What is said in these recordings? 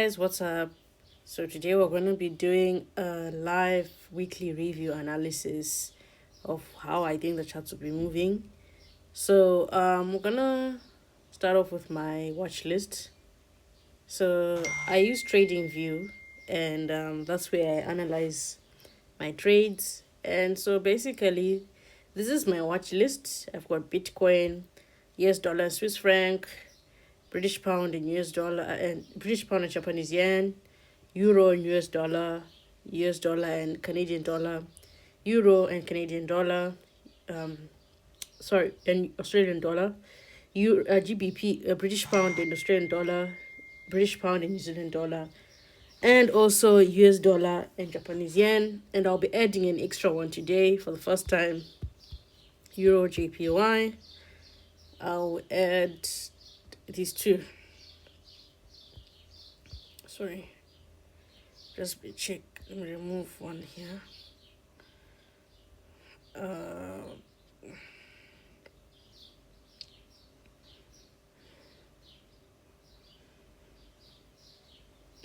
guys, what's up? So today we're going to be doing a live weekly review analysis of how I think the charts will be moving. So we're going to start off with my watch list. So I use TradingView, and that's where I analyze my trades. And so basically this is my watch list. I've got Bitcoin, US dollar, Swiss franc, British pound and US dollar, and British pound and Japanese yen, euro and US dollar and Canadian dollar, euro and Canadian dollar, and Australian dollar, GBP, British pound and Australian dollar, British pound and New Zealand dollar, and also US dollar and Japanese yen. And I'll be adding an extra one today for the first time, EURJPY. I'll add these two. Sorry, just check. Let me remove one here.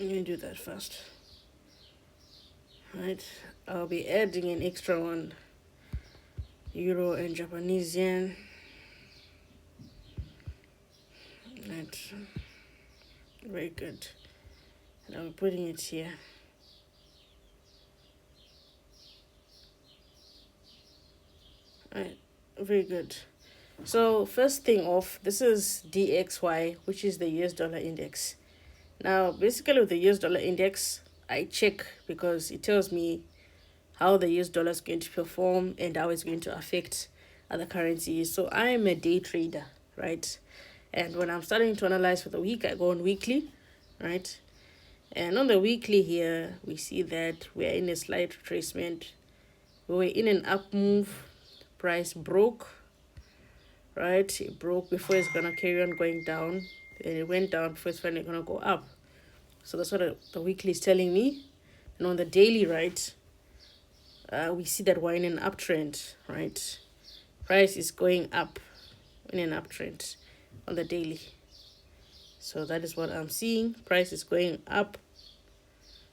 Let me do that first. Right, I'll be adding an extra one, euro and Japanese yen. Right, very good. And I'll be putting it here. Right, very good. So first thing off, this is DXY, which is the US dollar index. Now basically with the US dollar index, I check because it tells me how the US dollar is going to perform and how it's going to affect other currencies. So I'm a day trader, right? And when I'm starting to analyze for the week, I go on weekly, right? And on the weekly here, we see that we're in a slight retracement. We were in an up move. Price broke, right? It broke before it's going to carry on going down. And it went down before it's finally going to go up. So that's what the weekly is telling me. And on the daily, right, we see that we're in an uptrend, right? Price is going up in an uptrend on the daily. So that is what I'm seeing. Price is going up,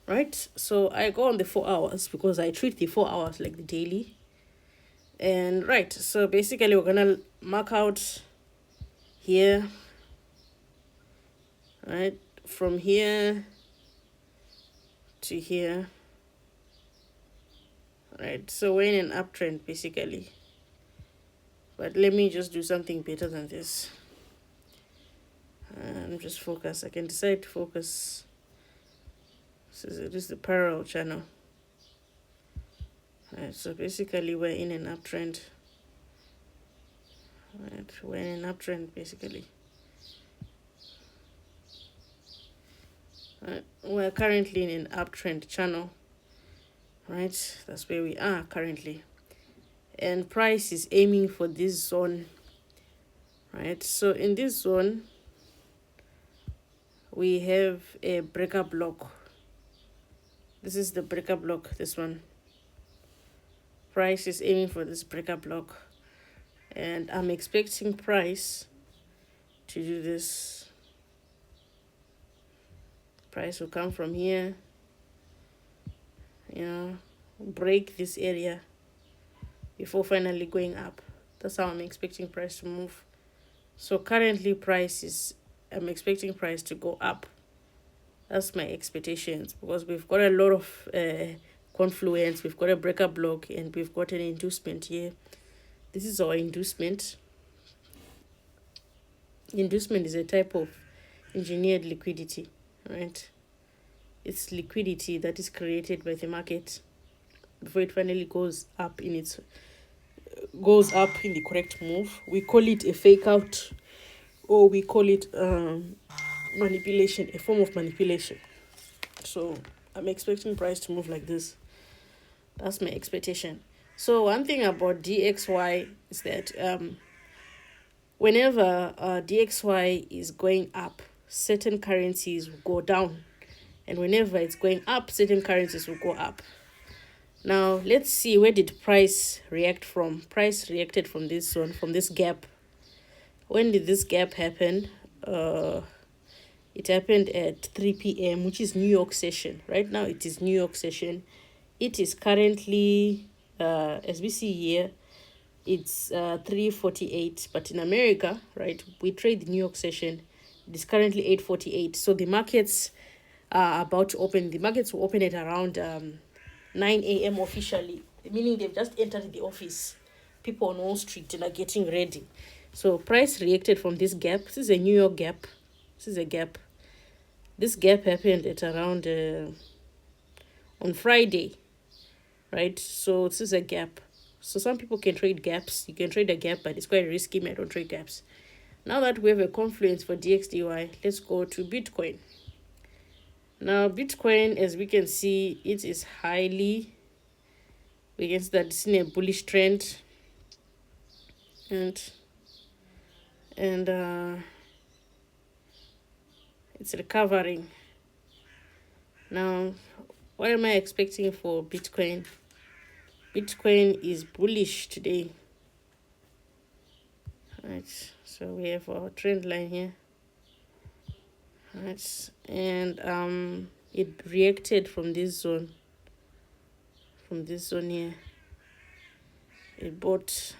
right? So I go on the 4 hours because I treat the 4 hours like the daily. And right, so basically we're gonna mark out here, right, from here to here, right? So we're in an uptrend basically, but let me just do something better than this and just focus. I can decide to focus. So this is the parallel channel. Right, so basically we're in an uptrend. Right, we're in an uptrend basically. Right, we're currently in an uptrend channel. Right, that's where we are currently. And price is aiming for this zone. Right, so in this zone, we have a breaker block. This is the breaker block, this one. Price is aiming for this breaker block, and I'm expecting price to do this. Price will come from here, break this area before finally going up. That's how I'm expecting price to move. So currently I'm expecting price to go up. That's my expectations, because we've got a lot of confluence. We've got a breaker block and we've got an inducement here. This is our inducement. Inducement is a type of engineered liquidity, right? It's liquidity that is created by the market before it finally goes up in the correct move. We call it a fake out, or we call it manipulation, a form of manipulation. So I'm expecting price to move like this. That's my expectation. So one thing about DXY is that whenever DXY is going up, certain currencies will go down. And whenever it's going up, certain currencies will go up. Now, let's see, where did price react from? Price reacted from this zone, from this gap. When did this gap happen? It happened at 3 p.m., which is New York session. Right now, it is New York session. It is currently, as we see here, it's 3:48. But in America, right, we trade the New York session. It is currently 8:48. So the markets are about to open. The markets will open at around 9 a.m. officially, meaning they've just entered the office. People on Wall Street and are getting ready. So price reacted from this gap. This is a New York gap. This is a gap. This gap happened at around on Friday, right? So this is a gap. So some people can trade gaps. You can trade a gap, but it's quite risky. I don't trade gaps. Now that we have a confluence for DXDY, let's go to Bitcoin. Now Bitcoin, as we can see, it is highly, we can see that it's in a bullish trend, and it's recovering. Now, what am I expecting for Bitcoin? Bitcoin is bullish today. Right, so we have our trend line here. Right, and it reacted from this zone. From this zone here, it bought,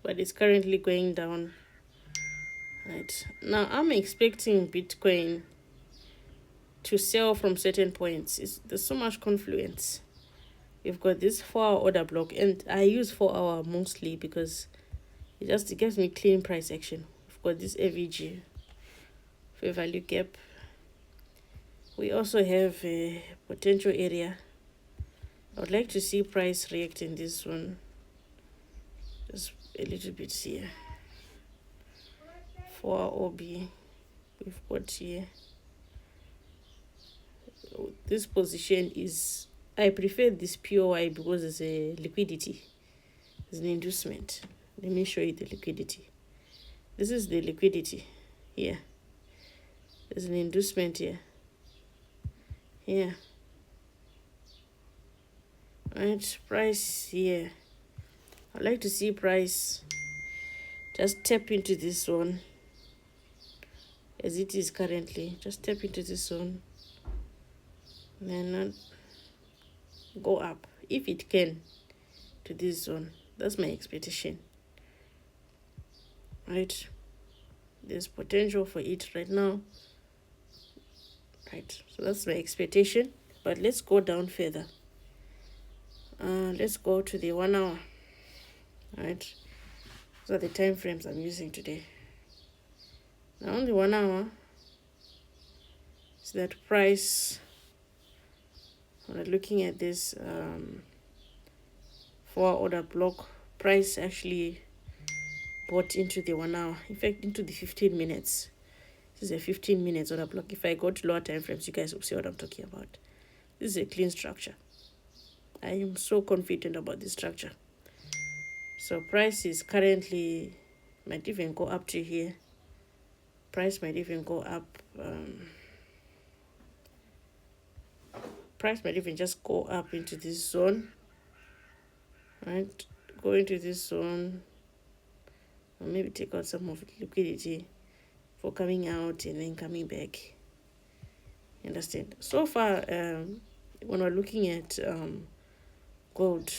but it's currently going down. Right, now I'm expecting Bitcoin to sell from certain points. There's so much confluence. We've got this 4-hour order block, and I use 4-hour mostly because it gives me clean price action. We've got this AVG, fair value gap. We also have a potential area. I would like to see price react in this one just a little bit here. 4 OB we've got here. This position is, I prefer this POI because it's a liquidity. It's an inducement. Let me show you the liquidity. This is the liquidity here. There's an inducement here. Here. Right, price here. I'd like to see price just tap into this one as it is currently. Just tap into this one and then go up if it can to this zone. That's my expectation. Right, there's potential for it right now. Right, so that's my expectation. But let's go down further. Let's go to the 1 hour. Right, those are the time frames I'm using today. Now on the 1 hour, so that price, when I'm looking at this 4 order block, price actually bought into the 1 hour, in fact into the 15 minutes. This is a 15 minutes order block. If I go to lower time frames, you guys will see what I'm talking about. This is a clean structure. I am so confident about this structure. So price is currently, might even go up to here. Price might even go up. Price might even just go up into this zone. Right, go into this zone. Or maybe take out some of the liquidity for coming out and then coming back. You understand? So far, when we're looking at gold,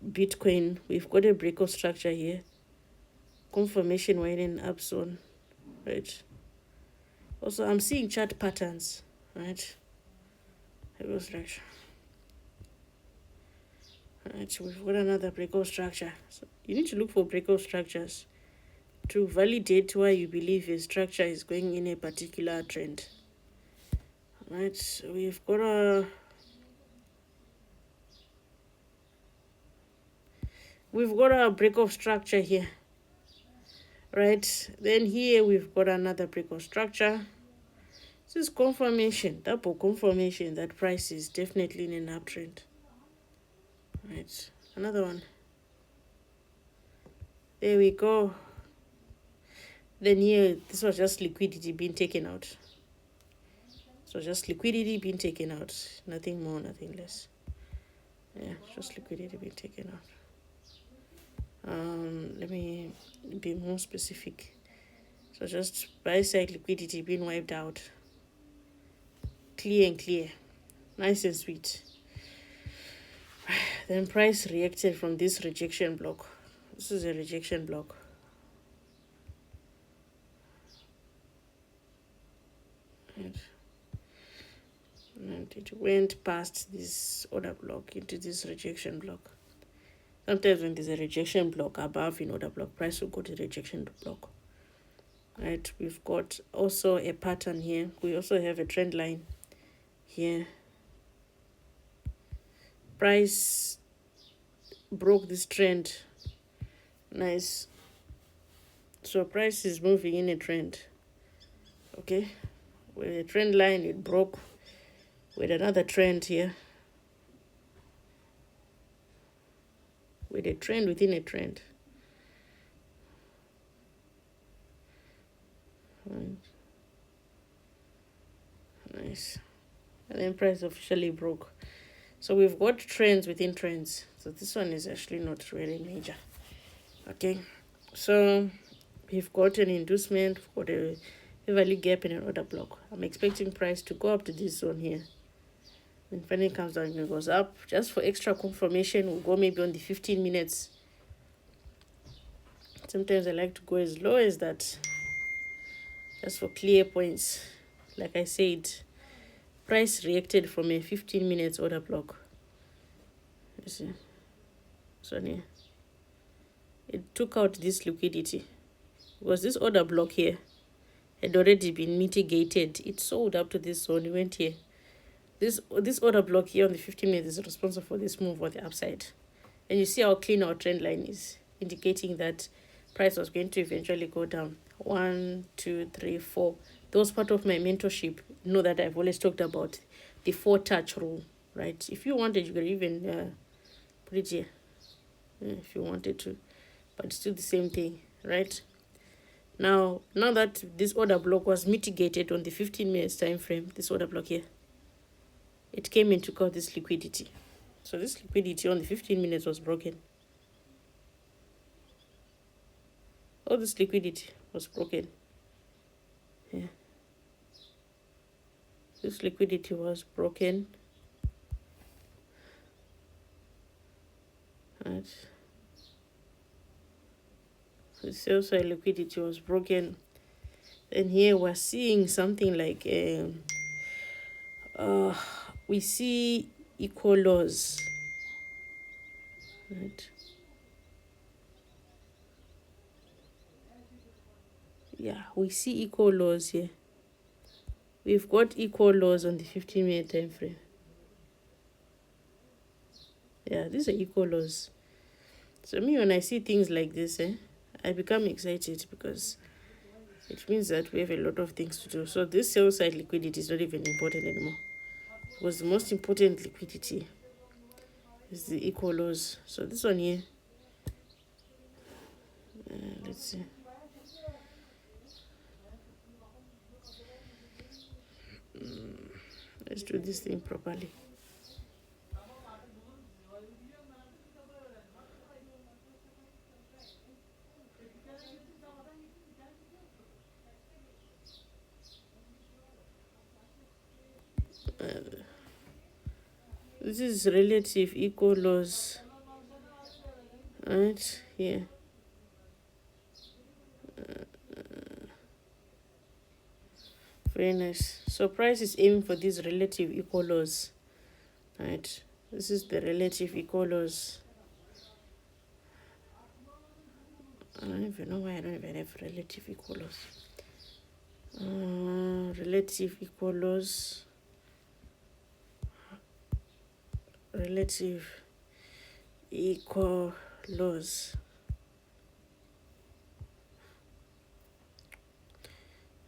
Bitcoin, we've got a breakout structure here. Confirmation widening up zone, right? Also, I'm seeing chart patterns, right? Breakout structure. Right, we've got another breakout structure. So you need to look for breakout structures to validate why you believe a structure is going in a particular trend. Right, so we've got a breakout structure here. Right, then here we've got another breakout structure. This is confirmation, double confirmation that price is definitely in an uptrend. Right, another one. There we go. Then here, this was just liquidity being taken out. So just liquidity being taken out. Nothing more, nothing less. Yeah, just liquidity being taken out. Let me be more specific. So just buy side liquidity being wiped out. Clear and clear. Nice and sweet. Then price reacted from this rejection block. This is a rejection block. And it went past this order block into this rejection block. Sometimes when there's a rejection block above in order block, price will go to the rejection block. Right, we've got also a pattern here. We also have a trend line here. Price broke this trend. Nice. So price is moving in a trend. Okay, with a trend line, it broke with another trend here. With a trend within a trend. Right. Nice. And then price officially broke. So we've got trends within trends. So this one is actually not really major. Okay, so we've got an inducement, we've got a value gap in an order block. I'm expecting price to go up to this zone here. When finally comes down, it goes up. Just for extra confirmation, we'll go maybe on the 15 minutes. Sometimes I like to go as low as that, just for clear points. Like I said, price reacted from a 15 minutes order block. You see, so yeah, it took out this liquidity because this order block here had already been mitigated. It sold up to this zone. It went here. This order block here on the 15 minutes is responsible for this move on the upside. And you see how clean our trend line is, indicating that price was going to eventually go down. 1, 2, 3, 4. Those part of my mentorship know that I've always talked about the 4-touch rule, right? If you wanted, you could even put it here if you wanted to, but it's still the same thing, right? Now that this order block was mitigated on the 15 minutes time frame, this order block here, it came in to cut this liquidity. So this liquidity on the 15 minutes was broken. All this liquidity was broken. Yeah. This liquidity was broken. Right. The sell side liquidity was broken. And here we're seeing something like we see equal lows. Right. Yeah, we see equal lows here. We've got equal lows on the 15-minute time frame. Yeah, these are equal lows. So me, when I see things like this, I become excited because it means that we have a lot of things to do. So this sell side liquidity is not even important anymore. Because the most important liquidity is the equal lows. So this one here, let's see. Let's do this thing properly. This is relative equal lows. Right here. Very nice. So price is aiming for these relative equal lows. Right. This is the relative equal lows. I don't even know why I don't even have relative equal lows. Relative equal lows. Relative equal lows.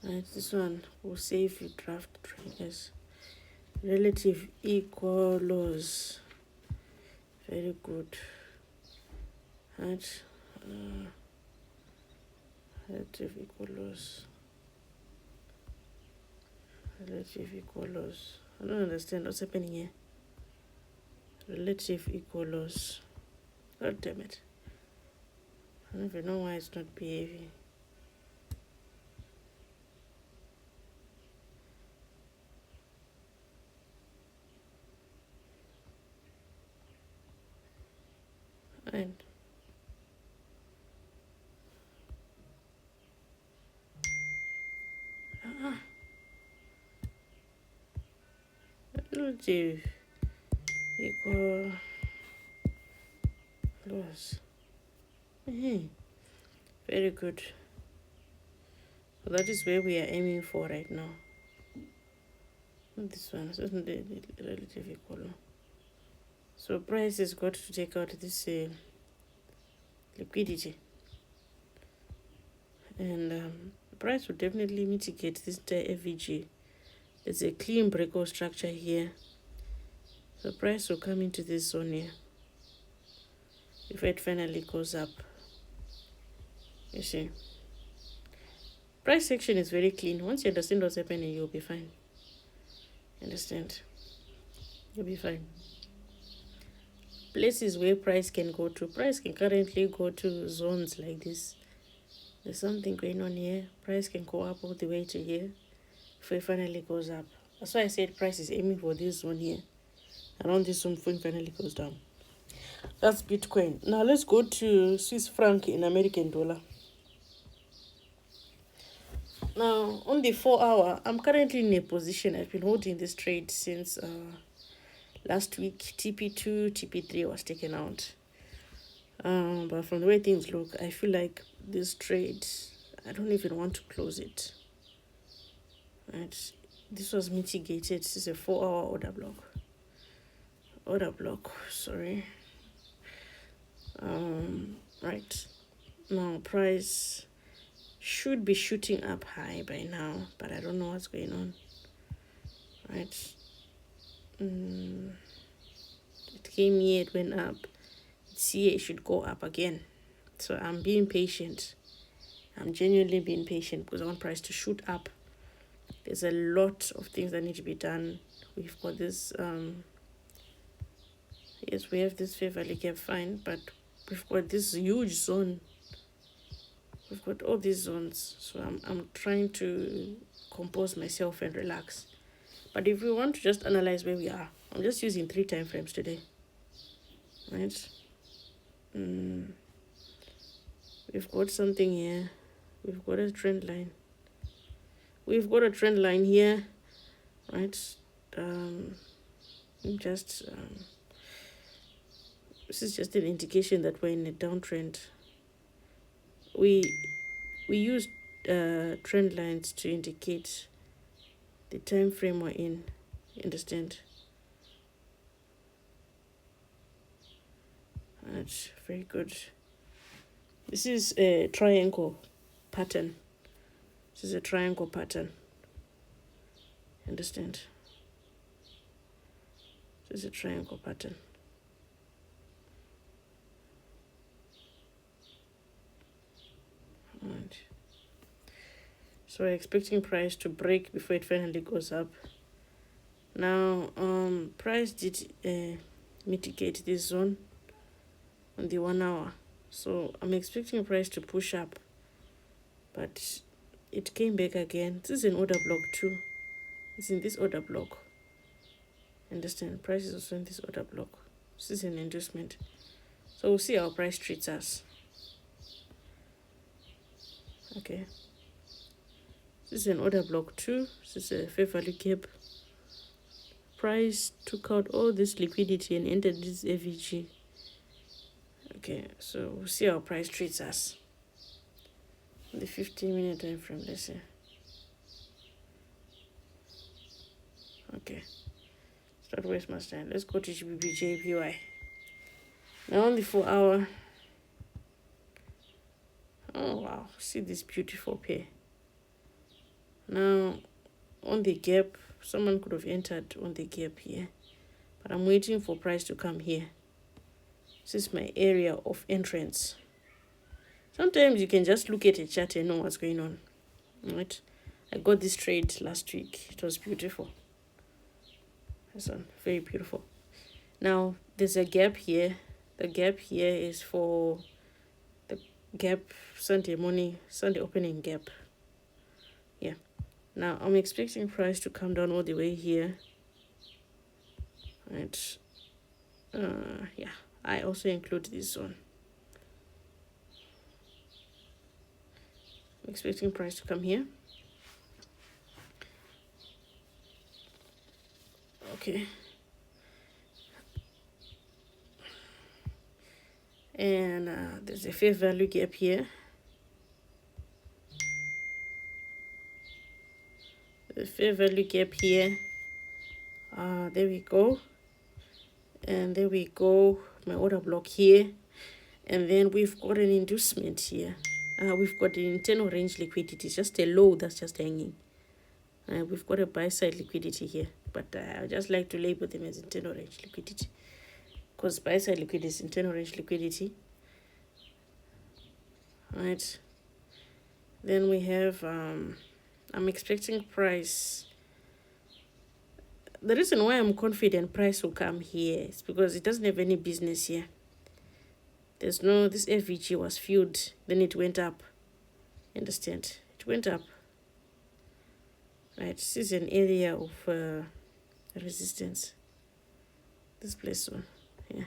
Right, this one will save you draft traders. Relative equal lows. Very good. Right. Relative equal lows. Relative equal lows. I don't understand what's happening here. Relative equal lows. God damn it. I don't even know why it's not behaving. And EURJPY equal loss. Very good. So that is where we are aiming for right now. Not this one. This isn't the relative equal. So price has got to take out this liquidity, and price will definitely mitigate this FVG. There's a clean breakout structure here, so price will come into this zone here if it finally goes up. You see, price section is very clean. Once you understand what's happening, you'll be fine. Understand? You'll be fine. Places where price can go to, price can currently go to zones like this. There's something going on here. Price can go up all the way to here before it finally goes up. That's why I said price is aiming for this zone here, around this zone before it finally goes down. That's Bitcoin. Now let's go to Swiss franc in American dollar. Now on the 4 hour, I'm currently in a position. I've been holding this trade since last week. TP2, TP3 was taken out. But from the way things look, I feel like this trade, I don't even want to close it. Right, this was mitigated. This is a 4 hour order block. Sorry. Right now, price should be shooting up high by now, but I don't know what's going on. Right, it came here, it went up. It's here, it should go up again. So I'm being patient. I'm genuinely being patient because I want price to shoot up. There's a lot of things that need to be done. We've got this yes, we have this fair value gap, fine, but we've got this huge zone. We've got all these zones, so I'm trying to compose myself and relax. But if we want to just analyze where we are, I'm just using 3 time frames today. Right? We've got something here. We've got a trend line. We've got a trend line here, right? This is just an indication that we're in a downtrend. We use trend lines to indicate the time frame we're in. Understand? That's very good. This is a triangle pattern. This is a triangle pattern. Understand? This is a triangle pattern. Right. So we're expecting price to break before it finally goes up. Now, price did mitigate this zone on the 1 hour. So I'm expecting price to push up, but it came back again. This is an order block too. It's in this order block. Understand? Price is also in this order block. This is an inducement. So we'll see how price treats us. Okay. This is an order block too. This is a fair value gap. Price took out all this liquidity and entered this FVG. Okay, so we'll see how price treats us. The 15-minute time frame, let's see. Okay, start waste much time. Let's go to GBPJPY. Now on the 4 hour. Oh wow, see this beautiful pair. Now on the gap, someone could have entered on the gap here, but I'm waiting for price to come here. This is my area of entrance. Sometimes you can just look at a chart and know what's going on. Right? I got this trade last week. It was beautiful. This one, very beautiful. Now there's a gap here. The gap here is for gap, Sunday morning, Sunday opening gap. Yeah. Now I'm expecting price to come down all the way here. Right. Yeah. I also include this one. I'm expecting price to come here. Okay. And there's a fair value gap here. The fair value gap here. There we go. And there we go. My order block here. And then we've got an inducement here. We've got an internal range liquidity. It's just a low that's just hanging. We've got a buy side liquidity here. But I just like to label them as internal range liquidity. Because buy side liquidity is internal range liquidity. Right. Then we have, I'm expecting price. The reason why I'm confident price will come here is because it doesn't have any business here. There's no, this FVG was filled, then it went up. Understand? It went up. Right, this is an area of resistance. This place one, yeah.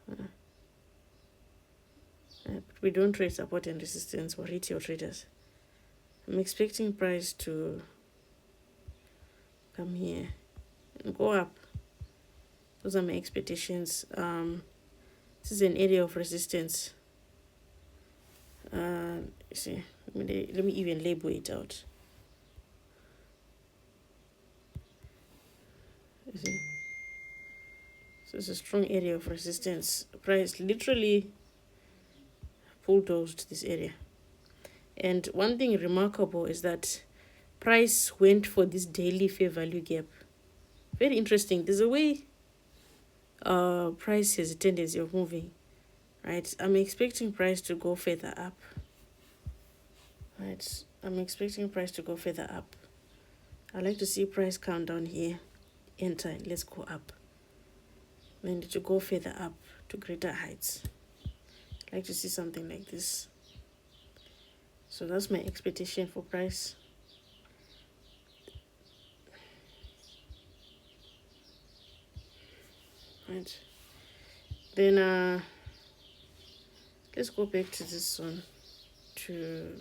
But we don't trade support and resistance for retail traders. I'm expecting price to come here and go up. Those are my expectations. This is an area of resistance. See, let me even label it out. You see, so it's a strong area of resistance. Price literally bulldozed this area. And one thing remarkable is that price went for this daily fair value gap. Very interesting. There's a way price has a tendency of moving, right? I'm expecting price to go further up. Right, I'm expecting price to go further up. I like to see price come down here, enter, let's go up. Then to go further up to greater heights. I like to see something like this. So that's my expectation for price. Right. Then let's go back to this one, to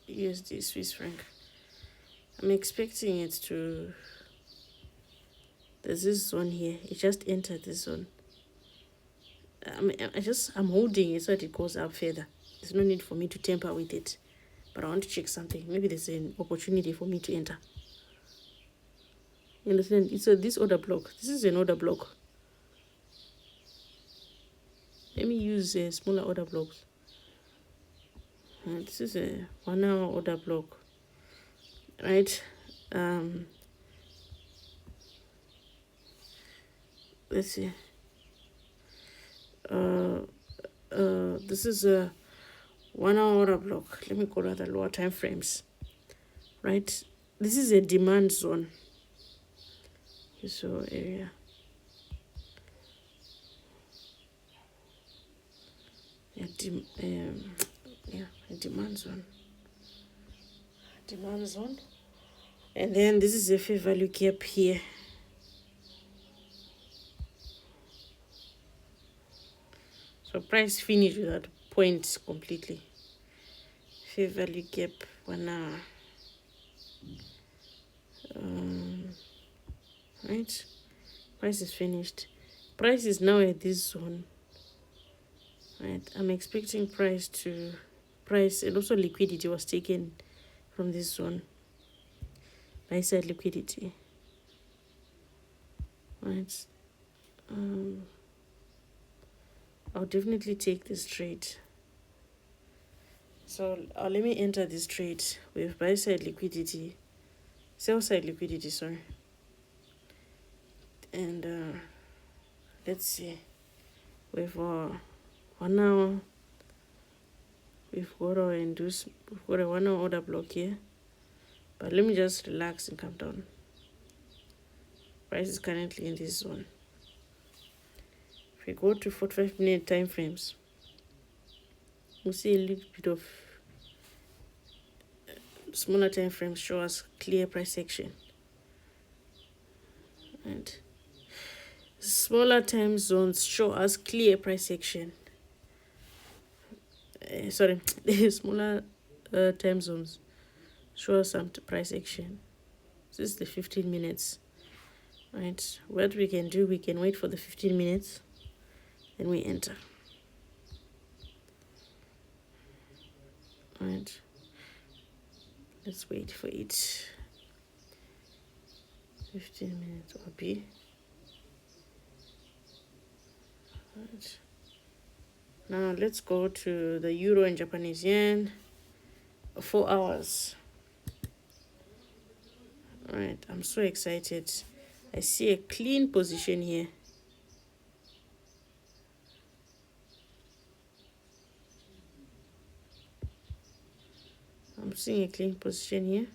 USD Swiss franc. I'm expecting it to, there's this zone here, it just entered this zone. I'm holding it so that it goes up further. There's no need for me to tamper with it, but I want to check something. Maybe there's an opportunity for me to enter. You understand? It's this order block. This is an order block. Let me use a smaller order blocks. This is a 1 hour order block, right? Let's see. This is a 1 hour order block. Let me go to the lower time frames, right? This is a demand zone. So area. A demand zone. Demand zone. And then this is a fair value gap here. So price finished with that point completely. Fair value gap 1 hour. Right? Price is finished. Price is now at this zone. Right, I'm expecting price and also liquidity was taken from this zone. Buy side liquidity. Right. I'll definitely take this trade. So let me enter this trade with buy side liquidity, sell side liquidity, sorry. And let's see, with 1 hour, we've got a 1 hour order block here, but let me just relax and come down. Price is currently in this zone. If we go to 45-minute time frames, we'll see a little bit of smaller time frames show us clear price action. And smaller time zones show us clear price action. Sorry, the smaller time zones show us some price action. This is the 15 minutes. Right, what we can do, we can wait for the 15 minutes and we enter. Right, let's wait for it. 15 minutes or B. Right. Now let's go to the euro and Japanese yen. 4 hours. All right, I'm so excited. I see a clean position here. I'm seeing a clean position here.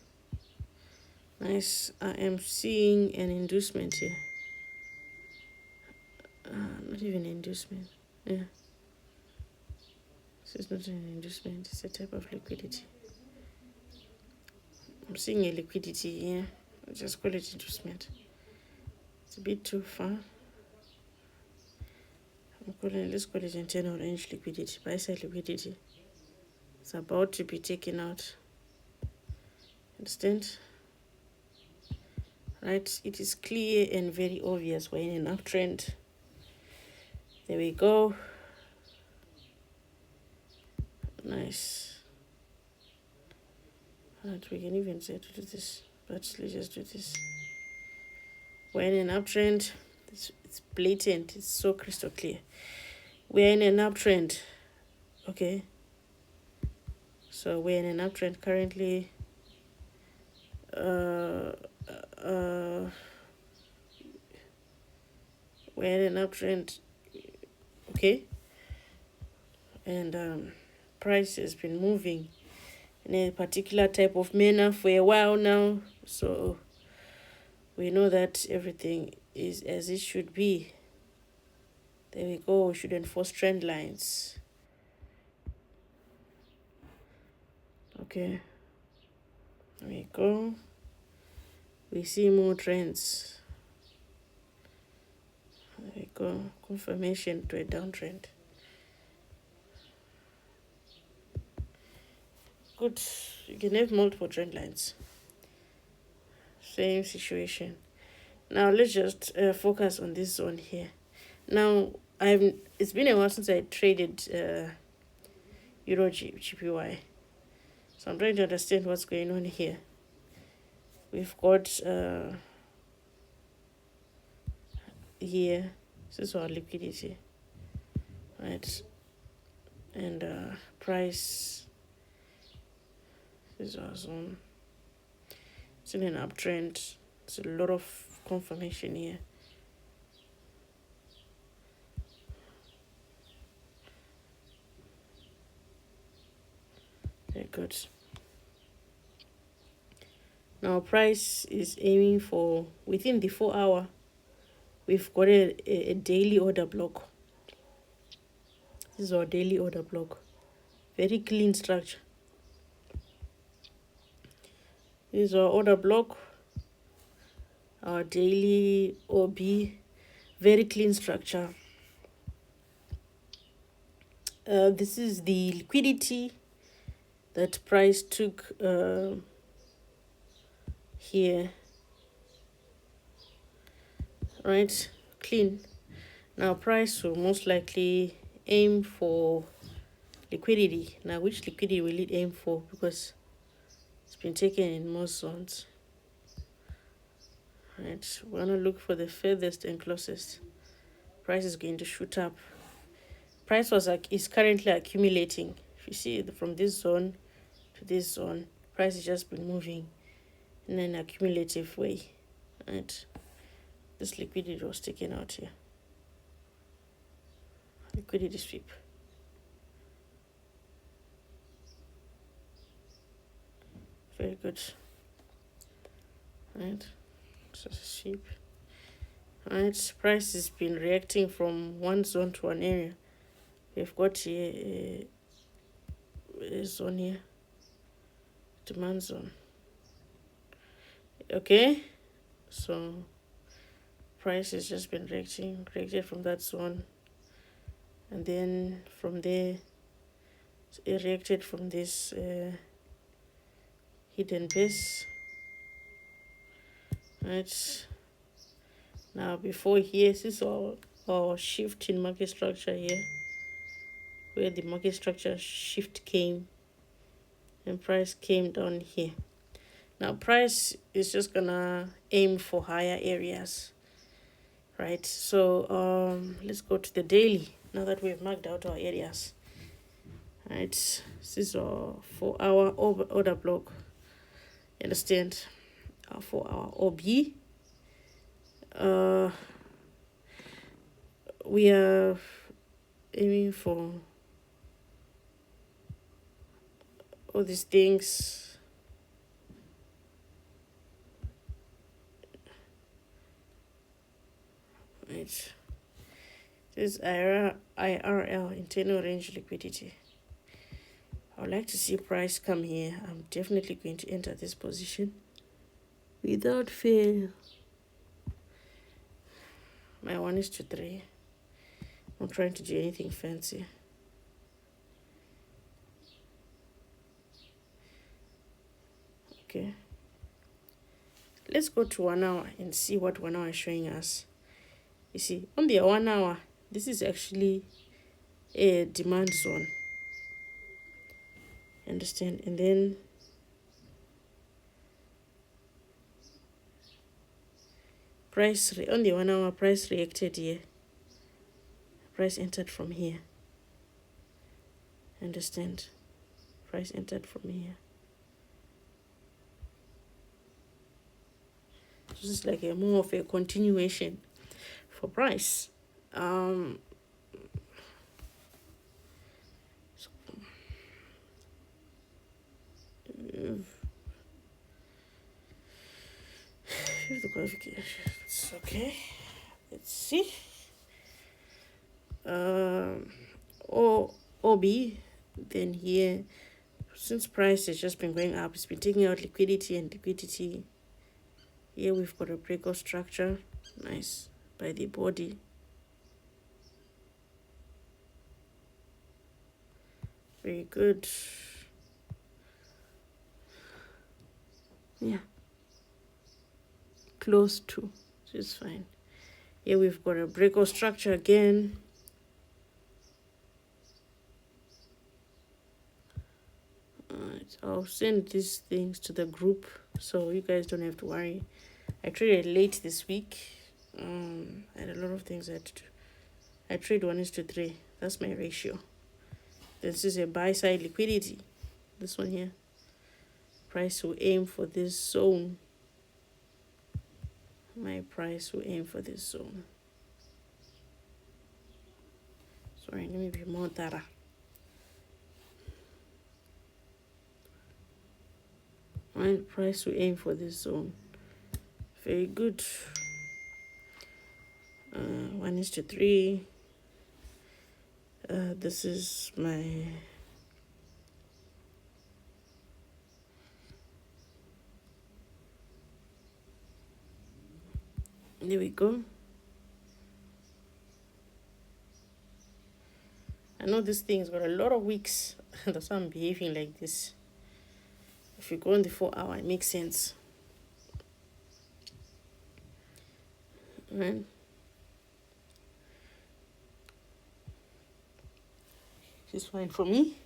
Nice. I am seeing an inducement here. Not even an inducement. Yeah. This is not an inducement. It's a type of liquidity. I'm seeing a liquidity here. I'll just call it inducement. It's a bit too far. Let's call it internal range liquidity, buy side liquidity. It's about to be taken out. Understand? Right, it is clear and very obvious we're in an uptrend. There we go. Nice. Right, we can even say to do this, but let's just do this. We're in an uptrend. It's blatant. It's so crystal clear. We're in an uptrend. Okay. So we're in an uptrend currently. We're in an uptrend. Okay. And price has been moving in a particular type of manner for a while now. So we know that everything is as it should be. There we go. We should enforce trend lines. Okay. There we go. We see more trends. There we go. Confirmation to a downtrend. Good. You can have multiple trend lines. Same situation. Now let's just focus on this zone here. Now it's been a while since I traded EURJPY. So I'm trying to understand what's going on here. We've got here, this is our liquidity, right? And price, this is our zone. It's in an uptrend. There's a lot of confirmation here. Very good. Now price is aiming for within the 4 hour. We've got a daily order block. This is our daily order block. Very clean structure. This is our order block. Our daily OB. Very clean structure. This is the liquidity that price took here. Right, clean. Now price will most likely aim for liquidity. Now which liquidity will it aim for? Because it's been taken in most zones. Right, we want to look for the furthest and closest. Price is going to shoot up. Price is currently accumulating. If you see from this zone to this zone, price has just been moving in an accumulative way. Right, this liquidity was taken out here. Liquidity sweep. Very good. Right, so sweep. Right, price has been reacting from one zone to one area. We've got here zone here, demand zone. Okay, so price has just been reacted from that zone, and then from there it reacted from this hidden base. Right now, before here, this is our shift in market structure here, where the market structure shift came and price came down here. Now price is just gonna aim for higher areas, right? So let's go to the daily now that we've marked out our areas. Right, this is our 4-hour order block. You understand? For our OB, we are aiming for all these things. Right, this is IRL, internal range liquidity. I would like to see price come here. I'm definitely going to enter this position without fail. My 1:3. I'm not trying to do anything fancy. Okay, let's go to 1 hour and see what 1 hour is showing us. You see, on the 1 hour, this is actually a demand zone. Understand? And then price on the 1 hour, price reacted here. Price entered from here. Understand? Price entered from here. This is like a more of a continuation for price. The qualifications. Okay, let's see. OB, then here, since price has just been going up, it's been taking out liquidity, and liquidity here we've got a breakout structure. Nice, by the body. Very good. Yeah, close to, so it's fine. Here we've got a breakout structure again. Alright, I'll send these things to the group so you guys don't have to worry. I traded late this week. I had a lot of things I had to do. I trade 1:3. That's my ratio. This is a buy side liquidity. This one here. Price will aim for this zone. My price will aim for this zone. Sorry, let me be more thorough. My price will aim for this zone. Very good. 1:3. This is my there we go. I know this thing's got a lot of weeks. That's why I'm behaving like this. If you go on the 4 hour, it makes sense. Right? It's fine for me.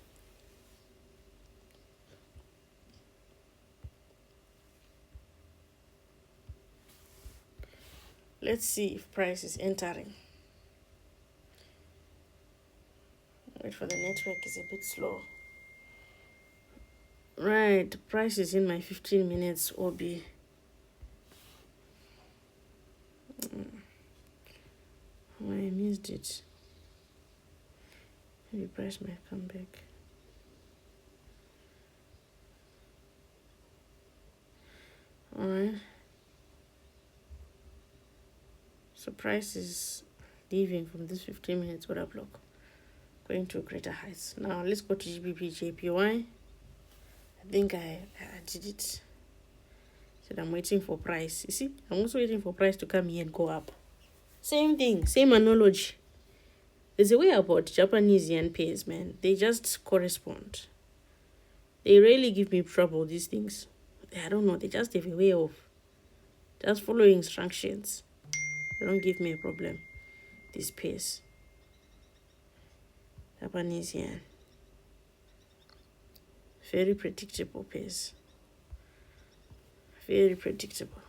Let's see if price is entering. Wait for the network, is a bit slow. Right, price is in my 15 minutes OB. I missed it. Maybe price might come back. Alright. So price is leaving from this 15 minutes order block. going to greater heights. Now let's go to GBPJPY. I think I did it. So I'm waiting for price. You see, I'm also waiting for price to come here and go up. Same thing, same analogy. There's a way about Japanese yen pairs, man. They just correspond. They rarely give me trouble, these things. I don't know, they just have a way of just following instructions. They don't give me a problem, these pairs. Japanese yen. Very predictable pairs. Very predictable.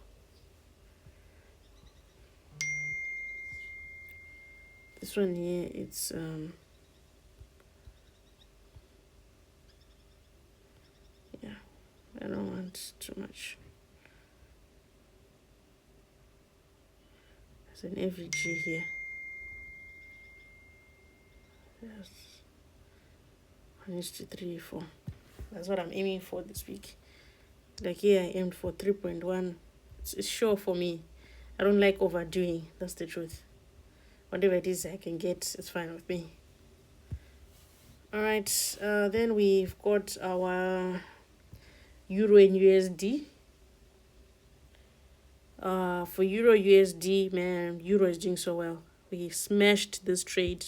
This one here, it's yeah, I don't want too much. There's an FVG here. Yes. 1:3, 4. That's what I'm aiming for this week. Like here I aimed for 3.1. It's sure for me. I don't like overdoing. That's the truth. Whatever it is I can get, it's fine with me. Alright, then we've got our Euro and USD. For Euro USD, man, Euro is doing so well. We smashed this trade.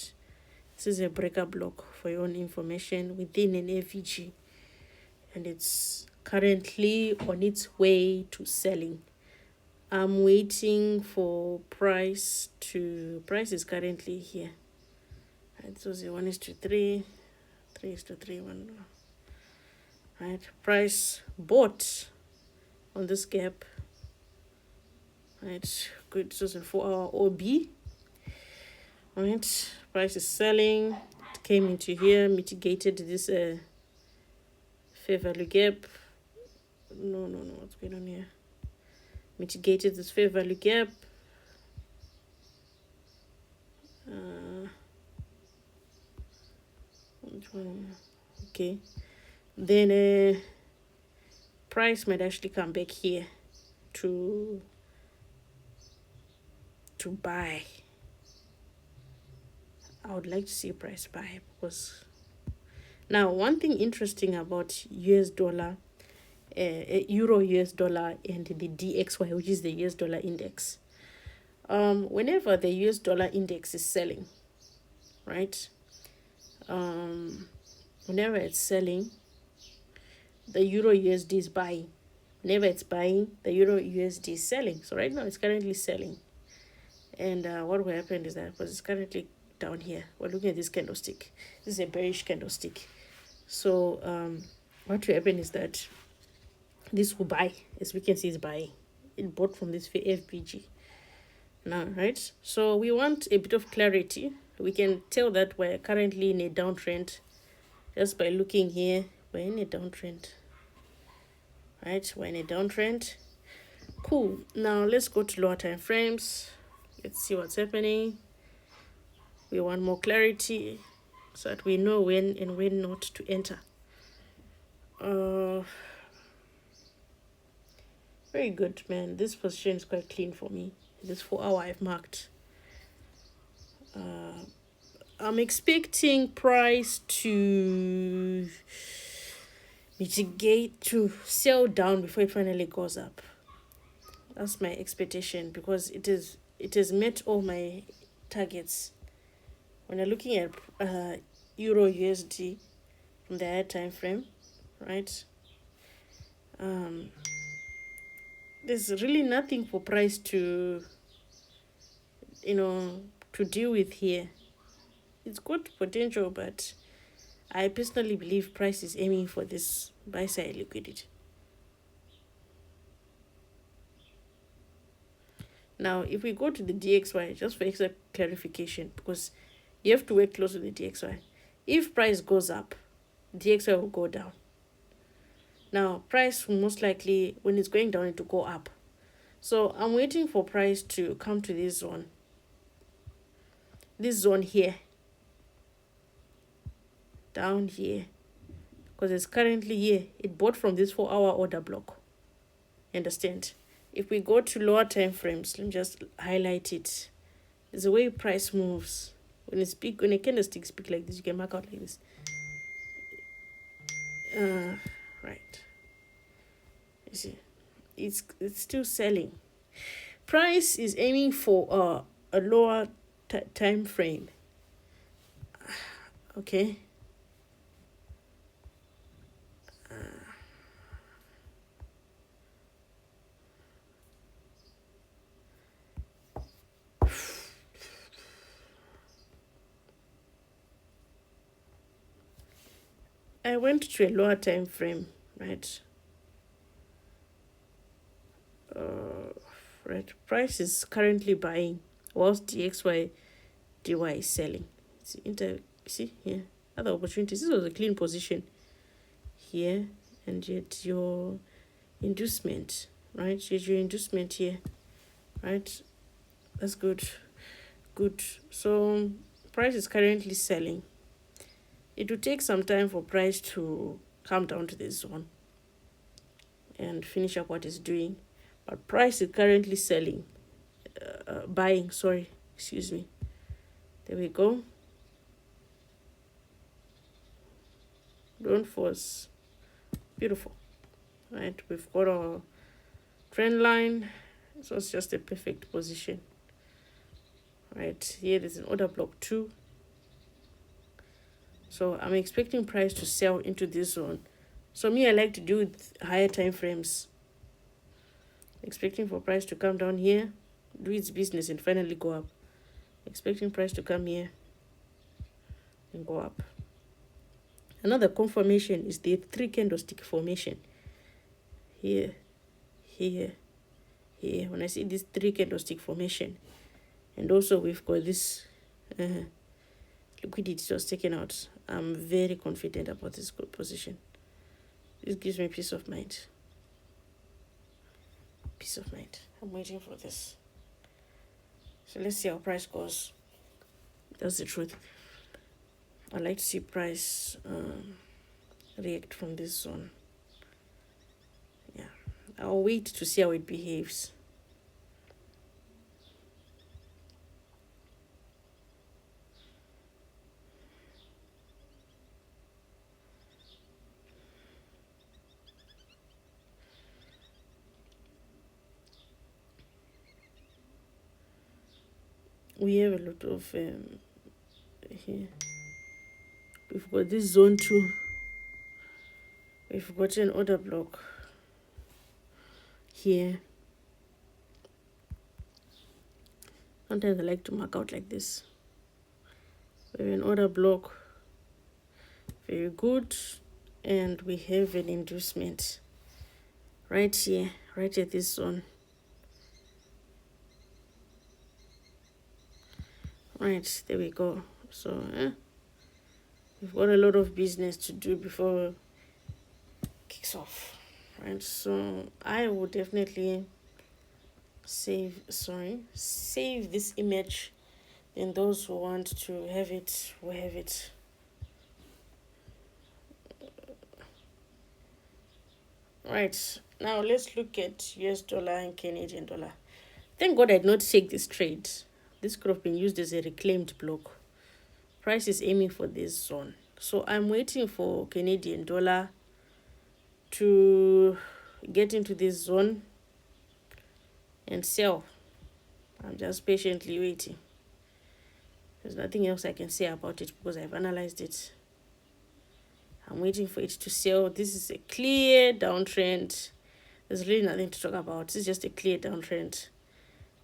This is a breaker block for your own information within an FVG. And it's currently on its way to selling. I'm waiting for price is currently here. Right, so the 1:3, 3:3, 1. Right, price bought on this gap. Right, good. So it's a 4-hour OB. Right, price is selling. It came into here, mitigated this fair value gap. No, what's going on here? Mitigated this fair value gap. Which one? Okay. Then price might actually come back here to buy. I would like to see price buy, because now one thing interesting about US dollar, Euro US dollar and the DXY, which is the US dollar index. Whenever the US dollar index is selling, right? Whenever it's selling, the Euro USD is buying. Whenever it's buying, the Euro USD is selling. So right now it's currently selling. And what will happen is that, because it's currently down here, we're looking at this candlestick. This is a bearish candlestick. So what will happen is that this will buy. As we can see, it's buying. It bought from this FBG. Now, right? So we want a bit of clarity. We can tell that we're currently in a downtrend just by looking here. We're in a downtrend. Right? We're in a downtrend. Cool. Now let's go to lower time frames. Let's see what's happening. We want more clarity so that we know when and when not to enter. Very good, man. This position is quite clean for me. This 4-hour I've marked. I'm expecting price to mitigate, to sell down before it finally goes up. That's my expectation, because it has met all my targets. When you're looking at Euro USD from the higher time frame, right? There's really nothing for price to deal with here. It's good potential, but I personally believe price is aiming for this buy side liquidity. Now, if we go to the DXY, just for extra clarification, because you have to work close with the DXY. If price goes up, DXY will go down. Now, price will most likely, when it's going down, it will go up. So I'm waiting for price to come to this zone. This zone here. Down here. Because it's currently here. It bought from this 4-hour order block. Understand? If we go to lower time frames, let me just highlight it. There's a way price moves. When a candlestick speak like this, you can mark out like this. Right. You see, it's still selling. Price is aiming for a lower time frame. Okay. I went to a lower time frame, right? Right. Price is currently buying, whilst DXY DY is selling. See here, other opportunities. This was a clean position here, and yet your inducement, right? Yet your inducement here, right? That's good. Good. So price is currently selling. It will take some time for price to come down to this zone and finish up what it's doing, but price is currently selling, buying. Sorry, excuse me. There we go. Don't force. Beautiful. Right, we've got our trend line. So it's just a perfect position. Right, here there's an order block 2. So I'm expecting price to sell into this zone. So me, I like to do with higher time frames. Expecting for price to come down here, do its business, and finally go up. Expecting price to come here and go up. Another confirmation is the 3 candlestick formation. Here, here, here. When I see this 3 candlestick formation, and also we've got this liquidity was taken out. I'm very confident about this good position. This gives me peace of mind. Peace of mind. I'm waiting for this. So let's see how price goes. That's the truth. I like to see price react from this zone. Yeah, I'll wait to see how it behaves. We have a lot of here. We've got this zone 2. We've got an order block here. Sometimes I like to mark out like this. We have an order block. Very good. And we have an inducement right here, right at this zone. Right, there we go. So we've got a lot of business to do before it kicks off. Right, so I will definitely save this image, and those who want to have it will have it. Right, now let's look at US dollar and Canadian dollar. Thank God I did not take this trade. This could have been used as a reclaimed block. Price is aiming for this zone. So I'm waiting for Canadian dollar to get into this zone and sell. I'm just patiently waiting. There's nothing else I can say about it because I've analyzed it. I'm waiting for it to sell. This is a clear downtrend. There's really nothing to talk about. This is just a clear downtrend.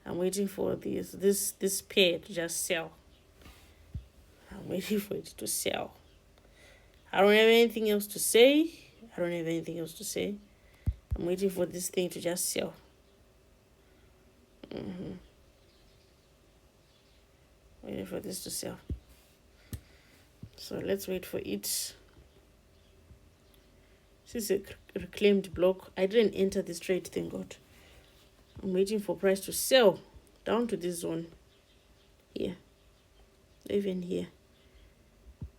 I'm waiting for this pair to just sell. I'm waiting for it to sell. I don't have anything else to say. I'm waiting for this thing to just sell. Waiting for this to sell. So let's wait for it. This is a reclaimed block. I didn't enter this trade, thank God. I'm waiting for price to sell down to this zone here, even here.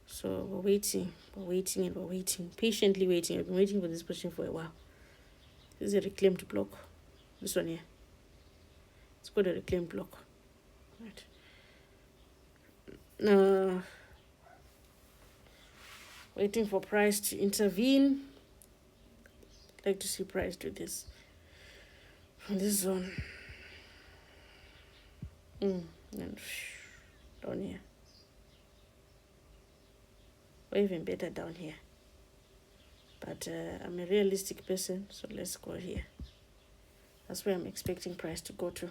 So we're waiting, patiently waiting. I've been waiting for this position for a while. This is a reclaimed block. This one here. It's called a reclaimed block. Right. Waiting for price to intervene. I'd like to see price do this from this zone. And down here. Or even better down here. But I'm a realistic person, so let's go here. That's where I'm expecting price to go to.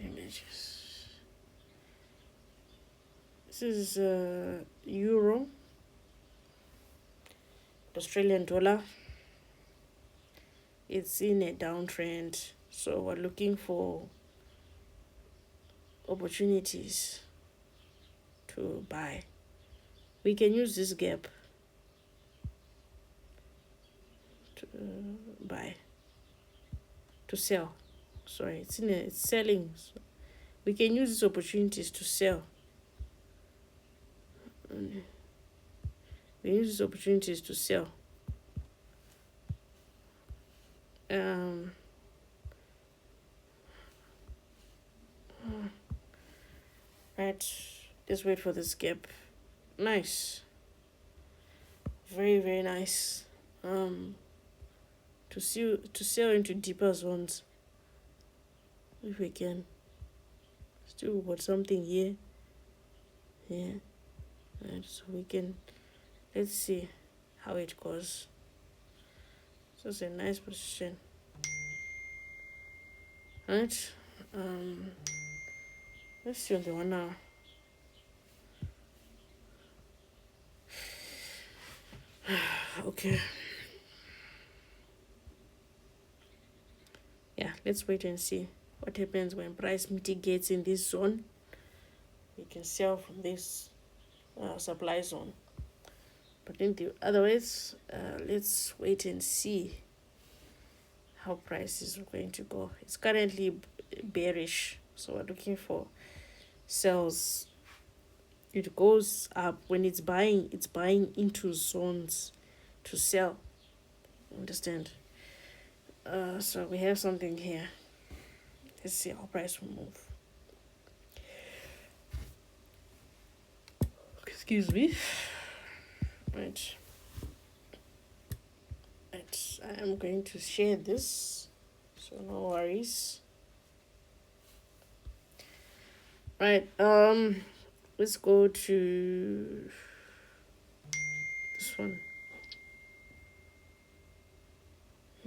Images. This is euro, Australian dollar. It's in a downtrend, so we're looking for opportunities to buy. We can use this gap to buy, to sell. Sorry, it's selling. So we can use these opportunities to sell. We use these opportunities to sell. Right, let's wait for this gap. Nice. Very, very nice. To sell into deeper zones. If we can. Still got something here. Yeah. Right, so we can, let's see how it goes. So it's a nice position. Right. Let's see on the 1 hour. Okay. Yeah, let's wait and see what happens when price mitigates in this zone. We can sell from this supply zone. But in the otherwise, let's wait and see how price is going to go. It's currently bearish, so we're looking for sells. It goes up when it's buying into zones to sell. Understand? So we have something here. Let's see how price will move. Excuse me. Right. I am going to share this, so no worries. Right. Let's go to this one.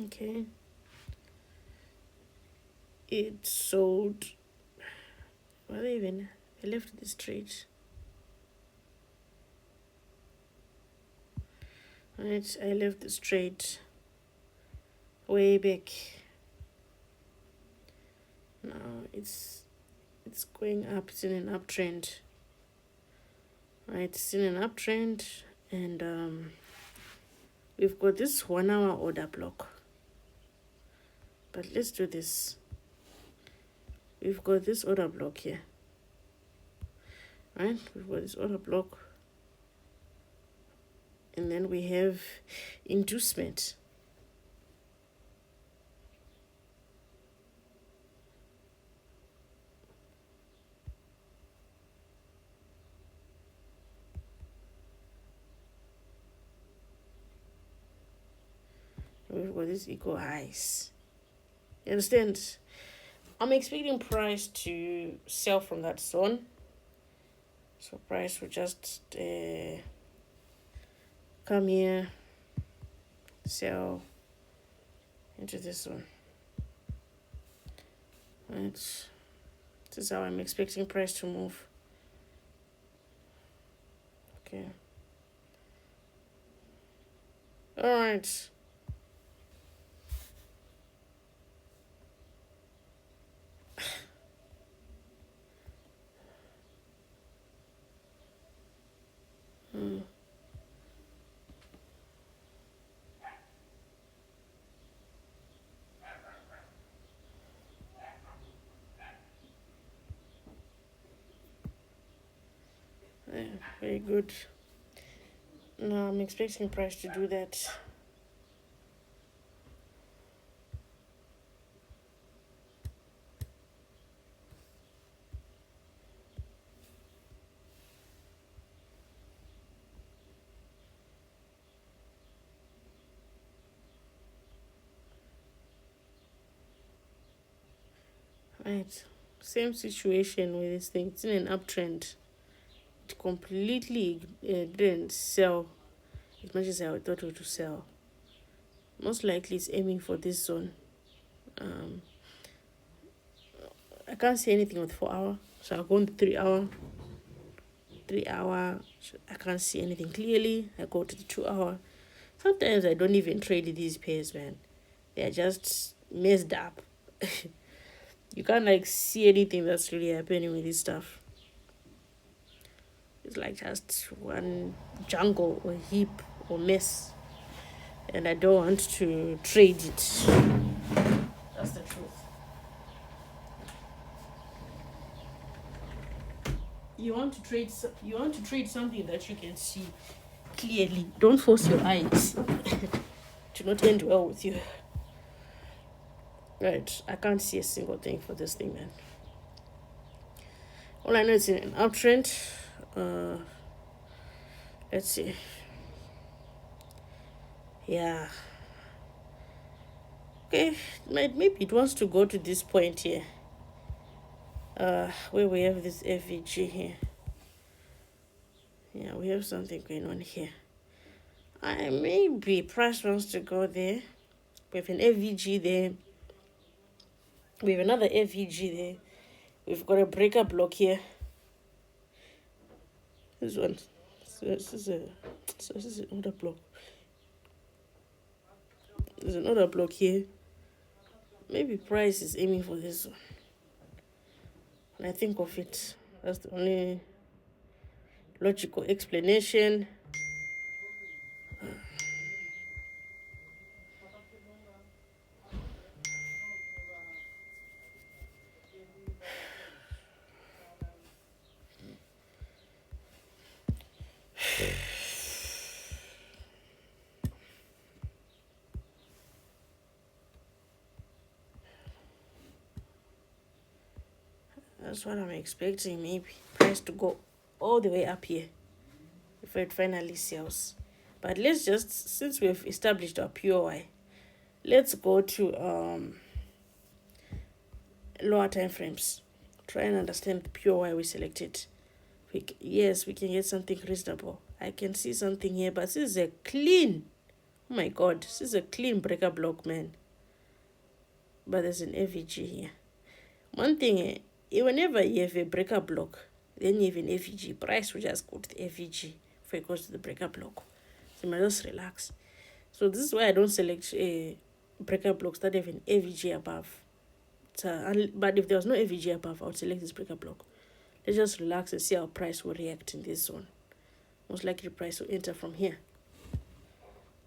Okay. It sold. Well, even I left this trade. Right, I left this trade way back. Now it's going up. It's in an uptrend. Right, it's in an uptrend, and we've got this 1 hour order block. But let's do this. We've got this order block here. Right, we've got this order block. And then we have inducement. We've got this equal highs. You understand? I'm expecting price to sell from that zone. So price will just come here, sell into this one. Right. This is how I'm expecting price to move. Okay. All right. Yeah, very good. Now I'm expecting price to do that. Right. Same situation with this thing. It's in an uptrend. It completely didn't sell as much as I thought it would sell. Most likely it's aiming for this zone. I can't see anything with 4 hour, so I'll go on the 3 hour. 3 hour, I can't see anything clearly. I go to the 2 hour. Sometimes I don't even trade these pairs, man. They are just messed up. You can't like see anything that's really happening with this stuff. It's like just one jungle or heap or mess, and I don't want to trade it. That's the truth. You want to trade something that you can see clearly. Don't force your eyes to not end well with you. Right, I can't see a single thing for this thing, man. All I know is in an uptrend. Let's see. Yeah. Okay, maybe it wants to go to this point here. Where we have this FVG here. Yeah, we have something going on here. Maybe price wants to go there. We have an FVG there. We have another FVG there. We've got a breaker block here. This one. So this is another block. There's another block here. Maybe price is aiming for this one. When I think of it, that's the only logical explanation. That's what I'm expecting, maybe. Price to go all the way up here before it finally sells. But let's just, since we've established our POI, let's go to lower time frames. Try and understand the POI we selected. Yes, we can get something reasonable. I can see something here, but this is a clean, oh my god, this is a clean breaker block, man. But there's an FVG here. One thing, whenever you have a breaker block, then you have an FVG, price will just go to the FVG before it goes to the breaker block. So you might just relax. So this is why I don't select a breaker blocks that have an FVG above. But if there was no FVG above, I would select this breaker block. Let's just relax and see how price will react in this zone. Most likely price will enter from here.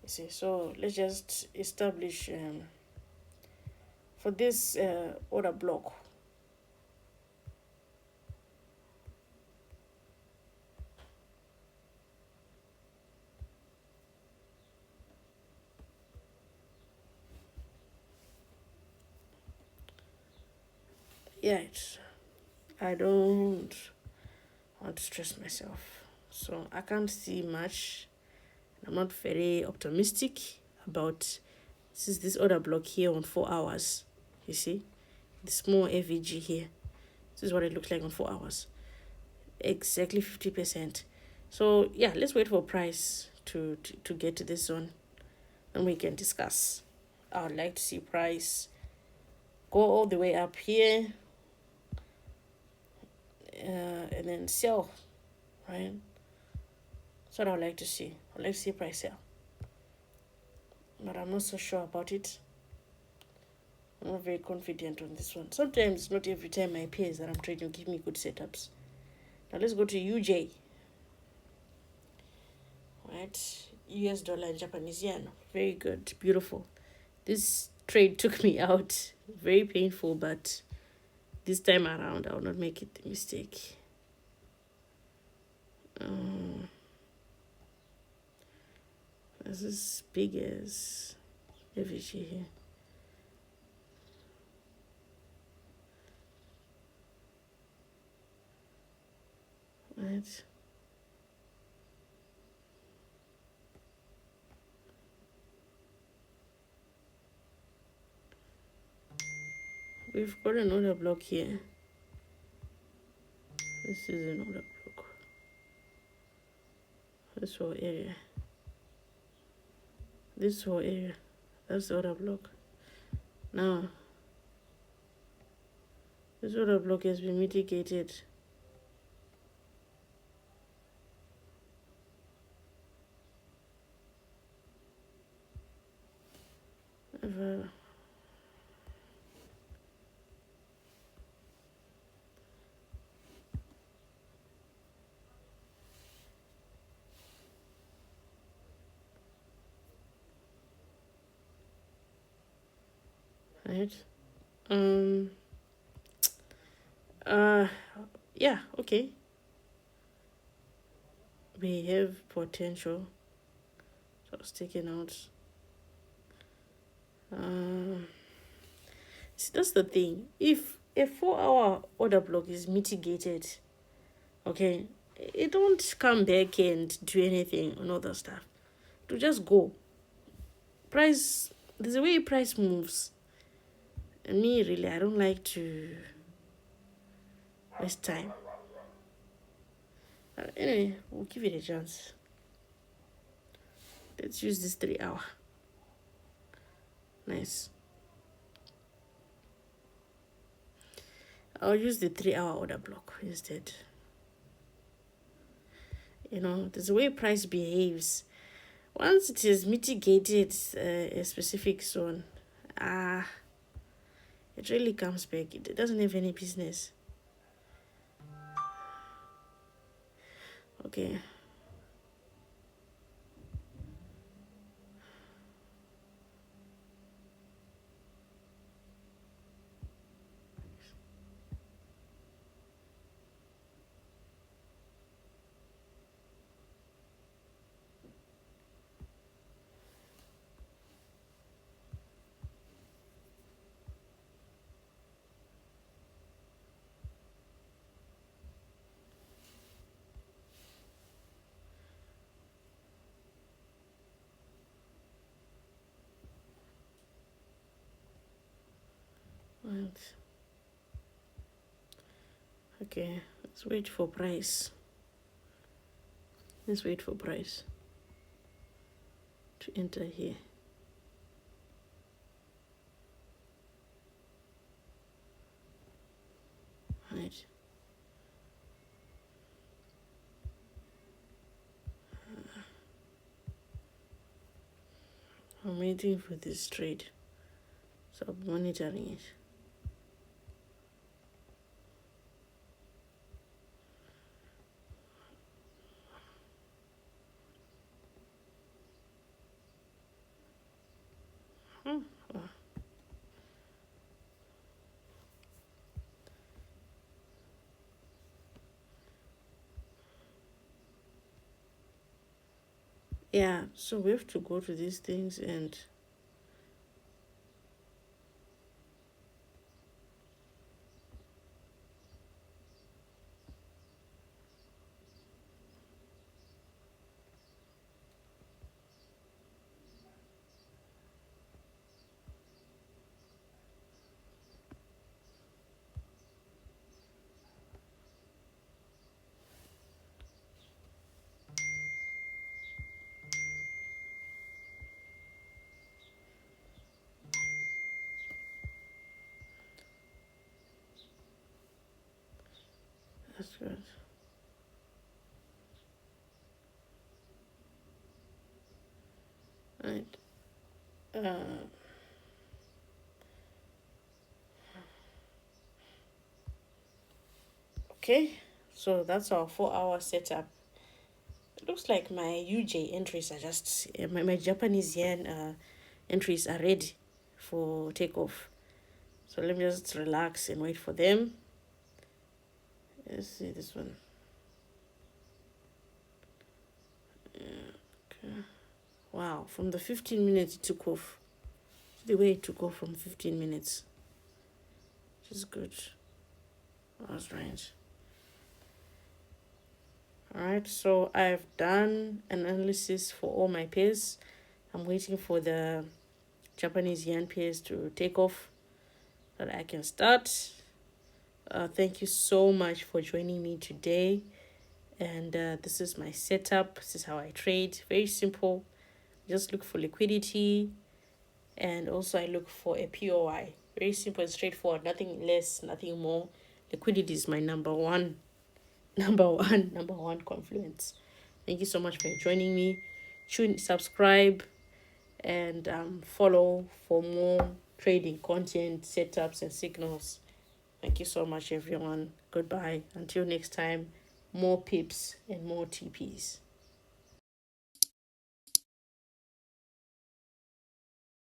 You see, so let's just establish for this order block. Yeah, I don't want to stress myself, so I can't see much. I'm not very optimistic about this order block here on 4 hours. You see, the small FVG here. This is what it looks like on 4 hours. Exactly 50%. So yeah, let's wait for price to get to this zone, and we can discuss. I would like to see price go all the way up here. And then sell, right? That's what I would like to see. I'd like to see price sell. But I'm not so sure about it. I'm not very confident on this one. Sometimes, not every time my peers that I'm trading give me good setups. Now let's go to UJ. Right? US dollar and Japanese yen. Very good. Beautiful. This trade took me out. Very painful, but this time around, I will not make it a mistake. This is big as FVG here. Right. we've got an order block here. This is an order block. This whole area. This whole area. That's the order block. Now, this order block has been mitigated. Right. Yeah, okay. We have potential. So it's taken out. See, that's the thing. If a 4-hour order block is mitigated, okay, it don't come back and do anything and all that stuff. To just go. Price, there's a way price moves. And me, really, I don't like to waste time. Anyway, we'll give it a chance. Let's use this 3-hour. Nice. I'll use the 3-hour order block instead. You know, there's a way price behaves. Once it is mitigated a specific zone, it really comes back. It doesn't have any business. Okay. Right. Okay, let's wait for price. Let's wait for price to enter here. Right. I'm waiting for this trade, so I'm monitoring it. Yeah, so we have to go to these things and that's good. Right. Okay, so that's our 4-hour setup. It looks like my UJ entries are just my Japanese yen entries are ready for takeoff. So let me just relax and wait for them. Let's see this one. Okay. Wow, from the 15 minutes it took off. The way it took off from 15 minutes. Which is good. That's right. Alright, so I've done an analysis for all my pairs. I'm waiting for the Japanese yen pairs to take off. that I can start. Thank you so much for joining me today. And this is my setup. This is how I trade. Very simple. Just look for liquidity, and also I look for a POI. Very simple and straightforward. Nothing less, nothing more. Liquidity is my number one confluence. Thank you so much for joining me. Subscribe, and follow for more trading content, setups, and signals. Thank you so much, everyone. Goodbye. Until next time, more pips and more TPs.